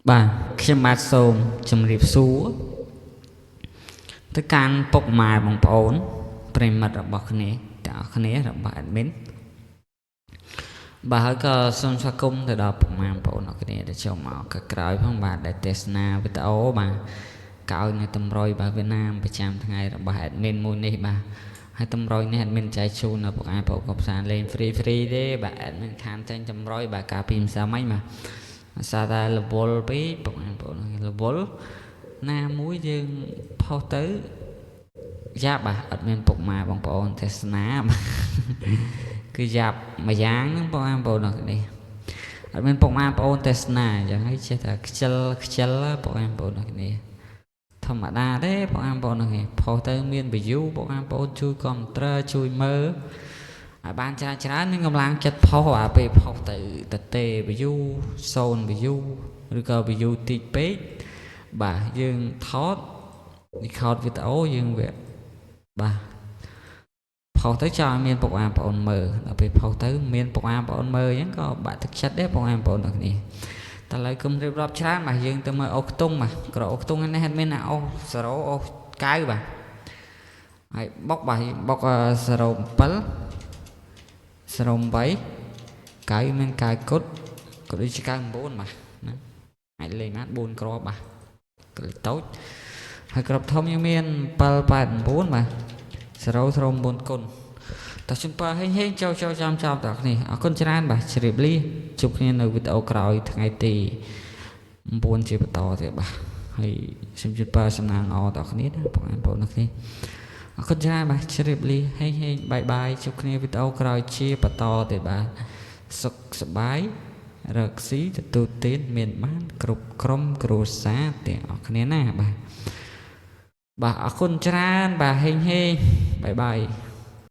បាទខ្ញុំបាទសូមជម្រាបសួរទៅកាន់ពុកម៉ែបងប្អូនប្រិមិត្តរបស់គ្នាទាំងអស់គ្នារបស់ admin បាទហើយក៏សូមស្វាគមន៍ទៅដល់ពុកម៉ែបងប្អូនអរគ្នាដែលចូលមកក្រោយផងបាទដែលទស្សនាវីដេអូបាទកោយនៅតម្រុយបាទវៀតណាមប្រចាំថ្ងៃរបស់ admin មួយនេះបាទហើយតម្រុយនេះ admin ចែកជូនដល់ពុកឯងបងប្អូនផ្សាយលេង free ទេបាទ admin ខានចេញតម្រុយបាទកាលពីម្សិលមិញបាទសារតែរវល់ពីបងប្អូនរវល់ណាមួយយើងផុសទៅយ៉ាប់បាទអត់មានពុកម៉ែបងប្អូនទេសនាគឺយ៉ាប់មួយយ៉ាងហ្នឹងបងប្អូននេះអត់មានពុកម៉ែបងប្អូនទេសនាអញ្ចឹងហើយចេះតែខ្ជិលបងប្អូននេះធម្មតាទេបងប្អូននេះផុសទៅមាន view បងប្អូនជួយគាំទ្រជួយមើលឲ្យបានច្រើនមានកម្លាំងចិត្តផុសអាពេលផុសទៅតេ view 0 view ឬក៏ view តិចពេកបាទយើងថតវីដេអូយើងវាបាទផុសទៅចោលមានពុកអាបងប្អូនមើលដល់ពេលផុសទៅមានពុកអាបងប្អូនមើលអញ្ចឹងក៏បាក់ទឹកចិត្តដែរបងប្អូនទាំងនេះតែឡើយគុំរៀបរាប់ច្រើនបាទយើងទៅមើលអូខ្ទង់បាទក្រអូខ្ទង់នេះមានអាអូ0អូកៅបាទហើយបុកបាទបុក07 08កៅមានកៅគុតក៏ដូចជាកៅ9បាទណាអាចលេងបាន4គ្រាប់បាទក្លិតូចហើយគ្រាប់ធំយើងមាន789បាទ009គុណតោះជំពើហេងចូលចាំតើគ្នាអរគុណច្រើនបាទជ្រាបលាជួបគ្នានៅវីដេអូក្រោយថ្ងៃទី9ជាបន្តទៀតបាទហើយសូមជូនពរសំណាងល្អដល់គ្នាណាបងប្អូនគ្នាអរគុណច្រើនបាទជ្រាបលាហេងបាយជួបគ្នាវីដេអូក្រោយជាបន្តទៀតបាទសុខសប្បាយរកស៊ីទទួលទានមានបានគ្រប់ក្រុមគ្រួសារទាំងអស់គ្នាណាបាទអរគុណច្រើនបាទហេងបាយ